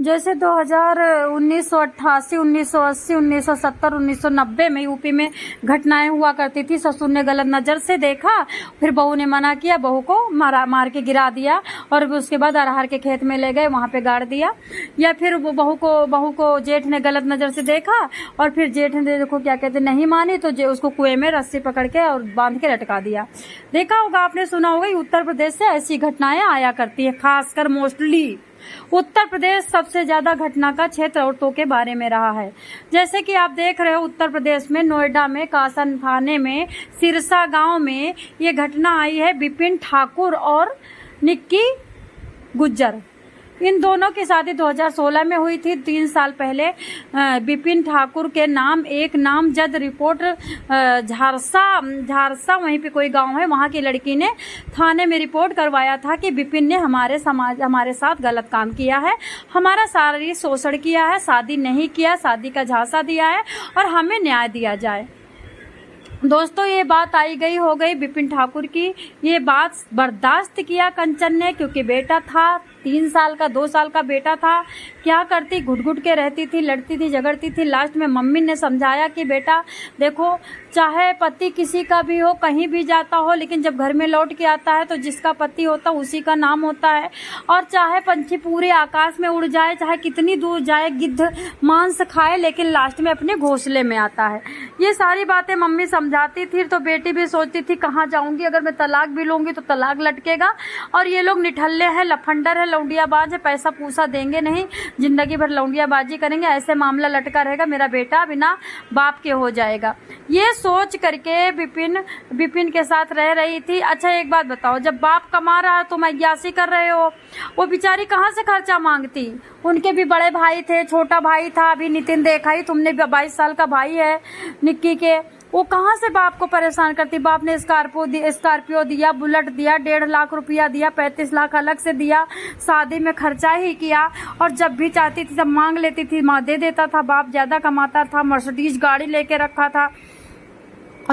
जैसे 2000 1988 1980 1970 1990 में यूपी में घटनाएं हुआ करती थी। ससुर ने गलत नजर से देखा, फिर बहू ने मना किया, बहू को मार के गिरा दिया और उसके बाद अरहर के खेत में ले गए, वहां पे गाड़ दिया। या फिर वो बहू को जेठ ने गलत नजर से देखा और फिर जेठ ने देखो क्या कहते नहीं मानी तो उसको कुएं में रस्सी पकड़ के और बांध के लटका दिया। देखा होगा, आपने सुना होगा, उत्तर प्रदेश से ऐसी घटनाएं आया करती है। खासकर मोस्टली उत्तर प्रदेश सबसे ज्यादा घटना का क्षेत्र औरतों के बारे में रहा है। जैसे कि आप देख रहे हो, उत्तर प्रदेश में नोएडा में कासन थाने में सिरसा गांव में ये घटना आई है। विपिन ठाकुर और निक्की गुज्जर, इन दोनों की शादी 2016 में हुई थी। 3 साल पहले विपिन ठाकुर के नाम एक नामजद रिपोर्ट झारसा वहीं पे कोई गांव है, वहां की लड़की ने थाने में रिपोर्ट करवाया था कि विपिन ने हमारे साथ गलत काम किया है, हमारा शारीरिक शोषण किया है, शादी नहीं किया, शादी का झांसा दिया है और हमें न्याय दिया जाए। दोस्तों, ये बात आई गई हो गई विपिन ठाकुर की। ये बात बर्दाश्त किया कंचन ने, क्योंकि बेटा था, 3 साल का 2 साल का बेटा था। क्या करती, घुट के रहती थी, लड़ती थी, झगड़ती थी। लास्ट में मम्मी ने समझाया कि बेटा देखो, चाहे पति किसी का भी हो, कहीं भी जाता हो, लेकिन जब घर में लौट के आता है तो जिसका पति होता है उसी का नाम होता है। और चाहे पंछी पूरे आकाश में उड़ जाए, चाहे कितनी दूर जाए, गिद्ध मांस खाए, लेकिन लास्ट में अपने घोंसले में आता है। ये सारी बातें मम्मी समझाती थी, तो बेटी भी सोचती थी कहाँ जाऊंगी, अगर मैं तलाक भी लूंगी तो तलाक लटकेगा। और ये लोग निठल्ले हैं, लफंडर है, लौंडियाबाज है, पैसा पूसा देंगे नहीं, जिंदगी भर लौंडियाबाजी करेंगे, ऐसे मामला लटका रहेगा, मेरा बेटा बिना बाप के हो जाएगा। ये सोच करके विपिन के साथ रह रही थी। अच्छा, एक बात बताओ, जब बाप कमा रहा है तुम अय्यासी कर रहे हो, वो बेचारी कहाँ से खर्चा मांगती? उनके भी बड़े भाई थे, छोटा भाई था, अभी नितिन देखा ही तुमने, 22 साल का भाई है निक्की के, वो कहाँ से बाप को परेशान करती? बाप ने स्कॉर्पियो दिया, बुलेट दिया, 1.5 लाख रुपया दिया, 35 लाख अलग से दिया, शादी में खर्चा ही किया। और जब भी चाहती थी, जब मांग लेती थी, माँ दे देता था। बाप ज्यादा कमाता था, मर्सिडीज गाड़ी लेके रखा था।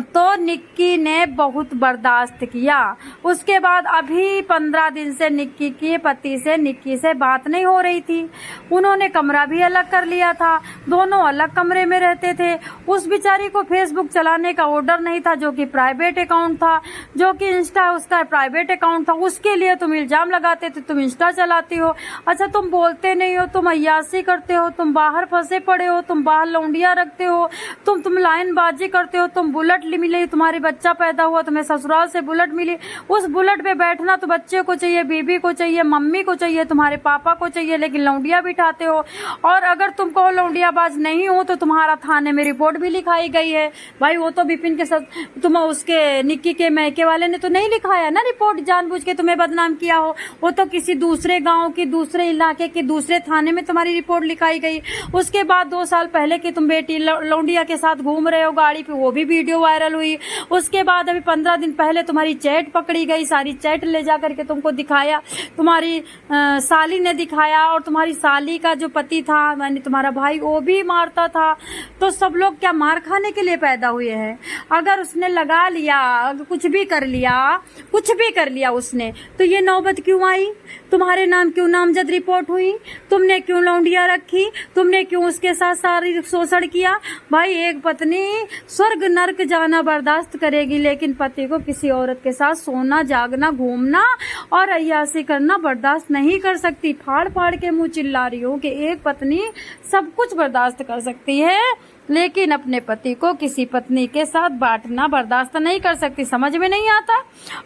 तो निक्की ने बहुत बर्दाश्त किया। उसके बाद अभी 15 दिन से निक्की के पति से निक्की से बात नहीं हो रही थी। उन्होंने कमरा भी अलग कर लिया था, दोनों अलग कमरे में रहते थे। उस बेचारी को फेसबुक चलाने का ऑर्डर नहीं था, जो कि प्राइवेट अकाउंट था, जो कि इंस्टा उसका प्राइवेट अकाउंट था। उसके लिए तुम इल्जाम लगाते थे, तुम इंस्टा चलाती हो। अच्छा, तुम बोलते नहीं हो, तुम अय्यासी करते हो, तुम बाहर फंसे पड़े हो, तुम बाहर लौंडिया रखते हो, तुम लाइनबाजी करते हो, तुम बुलेट मिली, तुम्हारी बच्चा पैदा हुआ, तुम्हें ससुराल से बुलेट मिली। उस बुलेट पे बैठना तो बच्चे को चाहिए, बीबी को चाहिए, मम्मी को चाहिए, तुम्हारे पापा को चाहिए, लेकिन लौंडिया बिठाते हो। और अगर तुम कहो लौंडियाबाज नहीं हो तो तुम्हारा थाने में रिपोर्ट भी लिखाई गई है। भाई वो तो विपिन के साथ, तुम उसके निक्की के मैके वाले ने तो नहीं लिखाया ना रिपोर्ट, जानबूझ के तुम्हें बदनाम किया हो। वो तो किसी दूसरे गाँव की, दूसरे इलाके की, दूसरे थाने में तुम्हारी रिपोर्ट लिखाई गई। उसके बाद 2 साल पहले की तुम बेटी लौंडिया के साथ घूम रहे हो गाड़ी पे, वो भी वीडियो वायरल हुई। उसके बाद अभी 15 दिन पहले तुम्हारी चैट पकड़ी गई, सारी चैट ले जा करके तुमको दिखाया, तुम्हारी साली ने दिखाया। और तुम्हारी साली का जो पति था, यानी तुम्हारा भाई, वो भी मारता था। तो सब लोग क्या मार खाने के लिए पैदा हुए हैं? अगर उसने लगा लिया, कुछ भी कर लिया उसने, तो ये नौबत क्यों आई? तुम्हारे नाम क्यों नामजद रिपोर्ट हुई? तुमने क्यों लौंडिया रखी? तुमने क्यों उसके साथ शारीरिक शोषण किया? भाई, एक पत्नी स्वर्ग नर्क जाना बर्दाश्त करेगी, लेकिन पति को किसी औरत के साथ सोना, जागना, घूमना और अय्यासी करना बर्दाश्त नहीं कर सकती। फाड़ के मुंह चिल्ला रही हूँ कि एक पत्नी सब कुछ बर्दाश्त कर सकती है, लेकिन अपने पति को किसी पत्नी के साथ बांटना बर्दाश्त नहीं कर सकती। समझ में नहीं आता?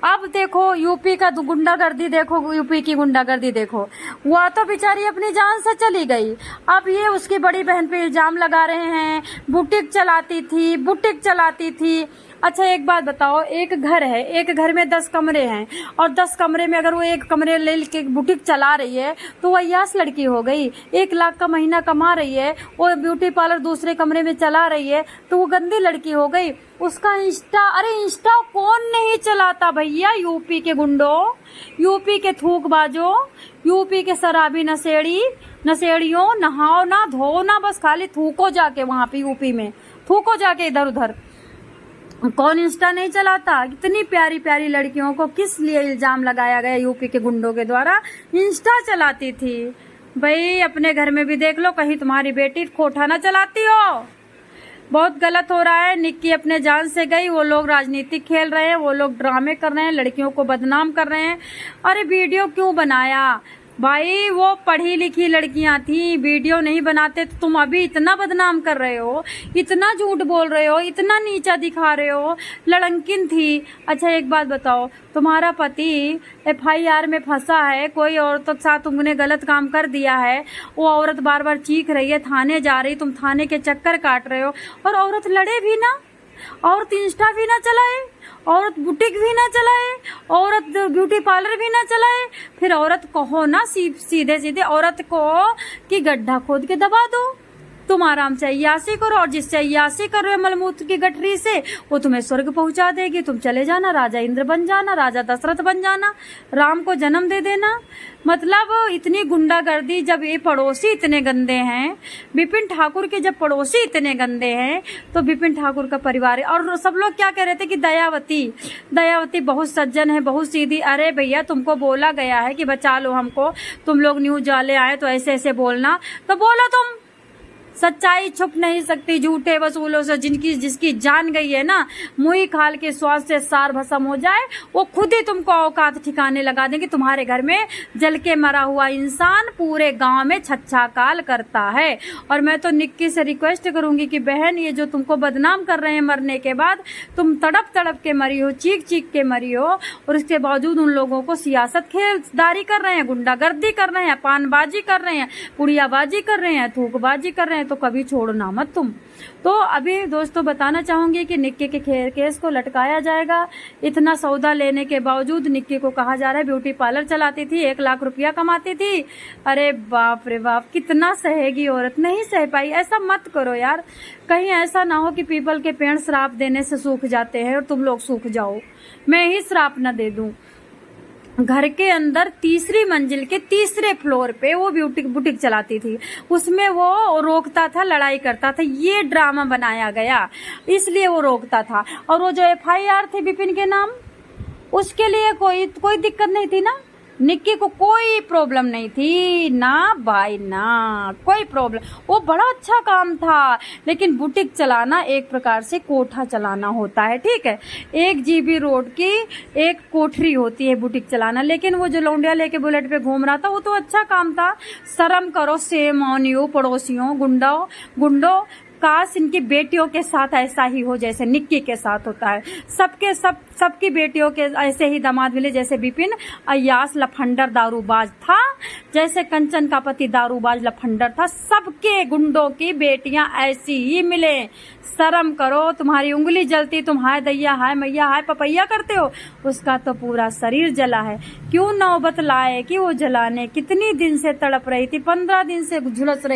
अब देखो यूपी का गुंडागर्दी देखो, यूपी की गुंडागर्दी देखो। वह तो बेचारी अपनी जान से चली गई, अब ये उसकी बड़ी बहन पे इल्जाम लगा रहे हैं, बुटीक चलाती थी। अच्छा, एक बात बताओ, एक घर है, एक घर में 10 कमरे हैं, और 10 कमरे में अगर वो एक कमरे ले के बुटीक चला रही है तो वो अय्यास लड़की हो गई। 1 लाख का महीना कमा रही है, वो ब्यूटी पार्लर दूसरे कमरे में चला रही है, तो वो गंदी लड़की हो गई। उसका इंस्टा कौन नहीं चलाता भैया? यूपी के गुंडों, यूपी के थूकबाजों, यूपी के शराबी नशेड़ियों, नहाओ ना, धो ना, बस खाली थूको जाके वहां पे, यूपी में थूको जाके इधर उधर। कौन इंस्टा नहीं चलाता? इतनी प्यारी प्यारी लड़कियों को किस लिए इल्जाम लगाया गया यूपी के गुंडों के द्वारा? इंस्टा चलाती थी। भाई अपने घर में भी देख लो, कहीं तुम्हारी बेटी खोटा ना चलाती हो। बहुत गलत हो रहा है। निक्की अपने जान से गई, वो लोग राजनीतिक खेल रहे हैं, वो लोग ड्रामे कर रहे हैं, लड़कियों को बदनाम कर रहे हैं। अरे वीडियो क्यों बनाया भाई? वो पढ़ी लिखी लड़कियां थी, वीडियो नहीं बनाते तो तुम अभी इतना बदनाम कर रहे हो, इतना झूठ बोल रहे हो, इतना नीचा दिखा रहे हो। लड़किन थी। अच्छा एक बात बताओ, तुम्हारा पति FIR में फंसा है, कोई औरत के साथ तुमने गलत काम कर दिया है, वो औरत बार बार चीख रही है, थाने जा रही, तुम थाने के चक्कर काट रहे हो, और औरत लड़े भी ना, औरत इंस्टा भी ना चलाए, औरत बुटीक भी ना चलाए, औरत ब्यूटी पार्लर भी ना चलाए, फिर औरत कहो ना सीधे सीधे औरत को कि गड्ढा खोद के दबा दो। तुम आराम से अय्यासी करो, और जिससे अय्यासी कर रहे हो मलमूत्र की गठरी से, वो तुम्हें स्वर्ग पहुंचा देगी। तुम चले जाना, राजा इंद्र बन जाना, राजा दशरथ बन जाना, राम को जन्म दे देना। मतलब इतनी गुंडागर्दी, जब ये पड़ोसी इतने गंदे हैं, विपिन ठाकुर के जब पड़ोसी इतने गंदे हैं, तो विपिन ठाकुर का परिवार। और सब लोग क्या कह रहे थे कि दयावती बहुत सज्जन है, बहुत सीधी। अरे भैया तुमको बोला गया है कि बचा लो हमको, तुम लोग न्यूज वाले आए तो ऐसे ऐसे बोलना, तो बोलो। तुम सच्चाई छुप नहीं सकती झूठे वसूलों से। जिसकी जान गई है ना, मुई खाल के स्वाद से सार भस्म हो जाए, वो खुद ही तुमको औकात ठिकाने लगा देंगे। तुम्हारे घर में जल के मरा हुआ इंसान पूरे गांव में छच्छा काल करता है। और मैं तो निक्की से रिक्वेस्ट करूंगी कि बहन, ये जो तुमको बदनाम कर रहे हैं, मरने के बाद तुम तड़प तड़प के मरी हो, चीख चीख के मरी हो, और इसके बावजूद उन लोगों को सियासत खेलदारी कर रहे हैं, गुंडागर्दी कर रहे हैं, पानबाजी कर रहे हैं, पुड़ियाबाजी कर रहे हैं, थूकबाजी कर रहे हैं, तो कभी छोड़ना मत तुम। तो अभी दोस्तों बताना चाहूंगी कि निक्की के केस को लटकाया जाएगा। इतना सौदा लेने के बावजूद निक्की को कहा जा रहा है ब्यूटी पार्लर चलाती थी, 1 लाख रुपया कमाती थी। अरे बाप रे बाप, कितना सहेगी औरत, नहीं सह पाई। ऐसा मत करो यार, कहीं ऐसा ना हो कि पीपल के पेड़ श्राप देने से सूख जाते हैं और तुम लोग सूख जाओ, मैं ही श्राप न दे दूं। घर के अंदर 3री मंजिल के 3रे फ्लोर पे वो बुटीक चलाती थी, उसमें वो रोकता था, लड़ाई करता था। ये ड्रामा बनाया गया, इसलिए वो रोकता था। और वो जो FIR थे विपिन के नाम, उसके लिए कोई दिक्कत नहीं थी ना, निक्की को कोई प्रॉब्लम नहीं थी ना भाई, ना कोई प्रॉब्लम। वो बड़ा अच्छा काम था, लेकिन बुटीक चलाना एक प्रकार से कोठा चलाना होता है, ठीक है। 1 GB रोड की एक कोठरी होती है बुटीक चलाना। लेकिन वो जो लौंडिया लेके बुलेट पे घूम रहा था, वो तो अच्छा काम था। शर्म करो, सेम ऑन यू पड़ोसियों, गुंडों। काश इनकी बेटियों के साथ ऐसा ही हो जैसे निक्की के साथ होता है। सबकी बेटियों के ऐसे ही दामाद मिले, जैसे विपिन अय्यास लफंडर दारूबाज था, जैसे कंचन का पति दारूबाज लफंडर था। सबके गुंडों की बेटियां ऐसी ही मिले। शर्म करो, तुम्हारी उंगली जलती, तुम हाय दैया, हाय मैया, हाय पपैया करते हो, उसका तो पूरा शरीर जला है। क्यों नौबत लाए कि वो जलाने, कितनी दिन से तड़प रही थी, 15 दिन से झुलस रही।